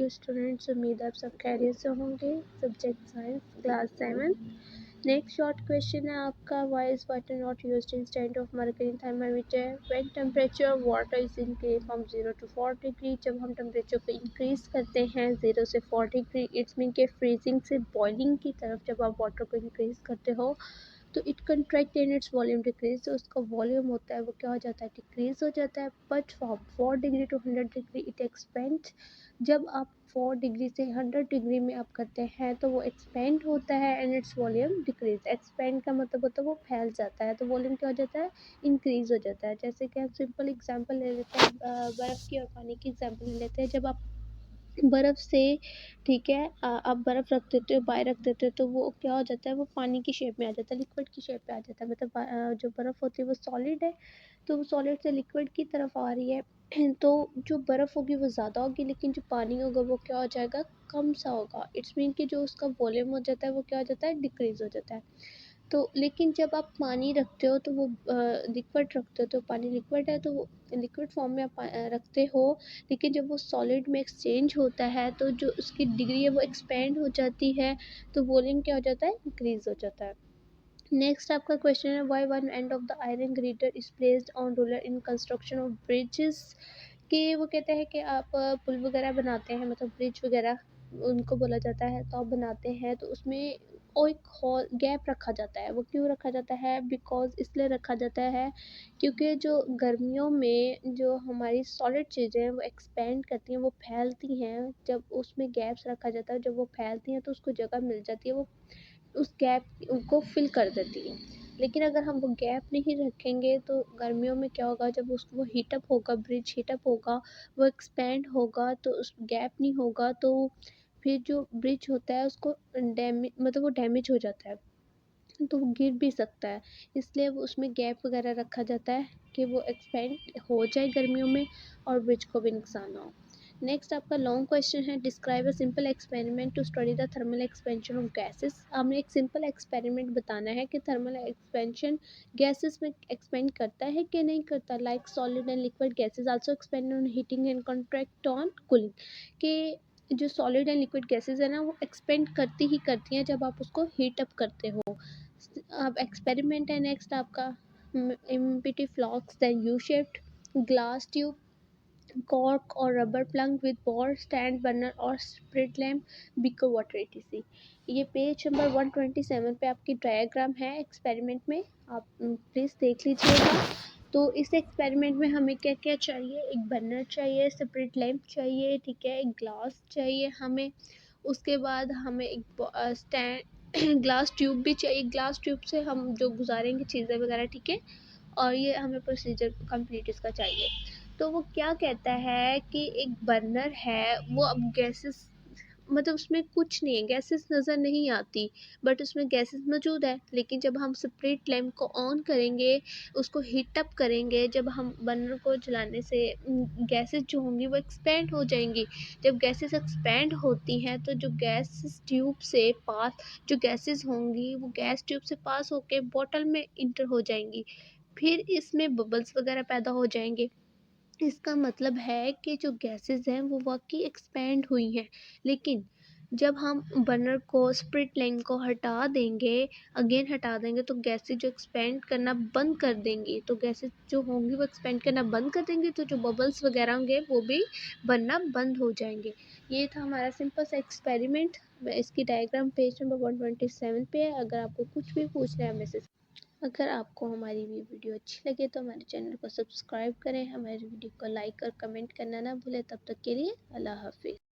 Dear students, उम्मीद आप सब खैरियत से होंगे। Subject science, class 7। Next short question है आपका, why is water not used instead of mercury thermometer when temperature of water is increase from 0 to 4 degree. जब हम टेम्परेचर को इंक्रीज करते हैं 0 से 4 डिग्री, इट्स मीन के फ्रीजिंग से बॉइलिंग की तरफ जब आप वाटर को इंक्रीज करते हो तो it contract and its volume decrease. तो उसका वॉल्यूम होता है वो क्या हो जाता है, डिक्रीज हो जाता है। But from 4 degree to 100 degree it expand. जब आप 4 डिग्री से 100 डिग्री में आप करते हैं तो वो एक्सपेंड होता है and its volume decrease. Expand का मतलब होता है वो फैल जाता है, तो वॉल्यूम क्या हो जाता है, इंक्रीज हो जाता है। जैसे कि हम सिंपल एग्जांपल ले लेते हैं, बर्फ़ की और पानी की एग्जांपल ले लेते हैं। जब आप बर्फ़ से, ठीक है, आप बर्फ़ रख देते हो, बाहर रख देते हो, तो वो क्या हो जाता है, वो पानी की शेप में आ जाता है, लिक्विड की शेप में आ जाता है। मतलब जो बर्फ़ होती है वो सॉलिड है, तो वो सॉलिड से लिक्विड की तरफ आ रही है। तो जो बर्फ़ होगी वो ज़्यादा होगी, लेकिन जो पानी होगा वो क्या हो जाएगा, कम सा होगा। इट्स मीन कि जो उसका वॉल्यूम हो जाता है वो क्या हो जाता है, डिक्रीज़ हो जाता है। तो लेकिन जब आप पानी रखते हो तो वो लिक्विड रखते हो, तो पानी लिक्विड है तो वो लिक्विड फॉर्म में आप रखते हो। लेकिन जब वो सॉलिड में एक्सचेंज होता है तो जो उसकी डिग्री है वो एक्सपेंड हो जाती है, तो वॉल्यूम क्या हो जाता है, इंक्रीज हो जाता है। नेक्स्ट आपका क्वेश्चन है, why one end of the iron girder is placed on roller in construction of bridges. कि वो कहते हैं कि आप पुल वगैरह बनाते हैं, मतलब ब्रिज वगैरह उनको बोला जाता है, तो आप बनाते हैं तो उसमें और एक हॉल गैप रखा जाता है। वो क्यों रखा जाता है, बिकॉज इसलिए रखा जाता है क्योंकि जो गर्मियों में जो हमारी सॉलिड चीज़ें हैं वो एक्सपेंड करती हैं, वो फैलती हैं। जब उसमें गैप्स रखा जाता है, जब वो फैलती हैं तो उसको जगह मिल जाती है, वो उस गैप को फिल कर देती है। लेकिन अगर हम वो गैप नहीं रखेंगे तो गर्मियों में क्या होगा, जब उसको वो हीटअप होगा, ब्रिज हीटअप होगा, वो एक्सपेंड होगा, तो उस गैप नहीं होगा तो फिर जो ब्रिज होता है उसको डैमेज, मतलब वो डैमेज हो जाता है, तो वो गिर भी सकता है। इसलिए वो उसमें गैप वगैरह रखा जाता है कि वो एक्सपेंड हो जाए गर्मियों में और ब्रिज को भी नुकसान ना हो। नेक्स्ट आपका लॉन्ग क्वेश्चन है, describe a simple experiment to study the thermal expansion of gases. हमें एक सिंपल एक्सपेरिमेंट बताना है कि थर्मल एक्सपेंशन गैसेस में एक्सपेंड करता है कि नहीं करता। Like solid and liquid gases also expand on heating and contract on cooling. कि जो सॉलिड एंड लिक्विड गैसेस है ना वो एक्सपेंड करती ही करती हैं जब आप उसको हीट अप करते हो। अब एक्सपेरिमेंट है नेक्स्ट आपका, empty flask then U shaped glass tube, cork or rubber plug with bore, stand burner और spirit lamp, beaker water etc। ये पेज नंबर 127 पे आपकी डायग्राम है एक्सपेरिमेंट में, आप प्लीज़ देख लीजिएगा। तो इस एक्सपेरिमेंट में हमें क्या क्या चाहिए, एक बर्नर चाहिए, स्प्रिट लैम्प चाहिए, ठीक है, एक ग्लास चाहिए हमें, उसके बाद हमें एक स्टैंड ग्लास ट्यूब भी चाहिए। ग्लास ट्यूब से हम जो गुजारेंगे चीज़ें वगैरह, ठीक है, और ये हमें प्रोसीजर कंप्लीट इसका चाहिए। तो वो क्या कहता है कि एक बर्नर है, वो अब गैसेस, मतलब उसमें कुछ नहीं है, गैसेस नज़र नहीं आती, बट उसमें गैसेस मौजूद है। लेकिन जब हम स्प्रिट लैम्प को ऑन करेंगे, उसको हीट अप करेंगे, जब हम बर्नर को जलाने से गैसेस जो होंगी वो एक्सपेंड हो जाएंगी। जब गैसेस एक्सपेंड होती हैं तो जो गैस ट्यूब से पास जो गैसेस होंगी वो गैस ट्यूब से पास होके बॉटल में इंटर हो जाएंगी, फिर इसमें बबल्स वगैरह पैदा हो जाएंगे। इसका मतलब है कि जो गैसेस हैं वो वाकई एक्सपेंड हुई हैं। लेकिन जब हम बर्नर को स्प्रिट लाइन को हटा देंगे, अगेन हटा देंगे, तो गैसेस जो एक्सपेंड करना बंद कर देंगी, तो गैसेस जो होंगी वो एक्सपेंड करना बंद कर देंगी, तो जो बबल्स वगैरह होंगे वो भी बनना बंद हो जाएंगे। ये था हमारा सिंपल सा एक्सपेरिमेंट। इसकी डायग्राम पेज नंबर 127 पे है। अगर आपको कुछ भी पूछना है मैसेज, अगर आपको हमारी ये वीडियो अच्छी लगे तो हमारे चैनल को सब्सक्राइब करें, हमारी वीडियो को लाइक और कमेंट करना ना भूलें। तब तक के लिए अल्लाह हाफिज़।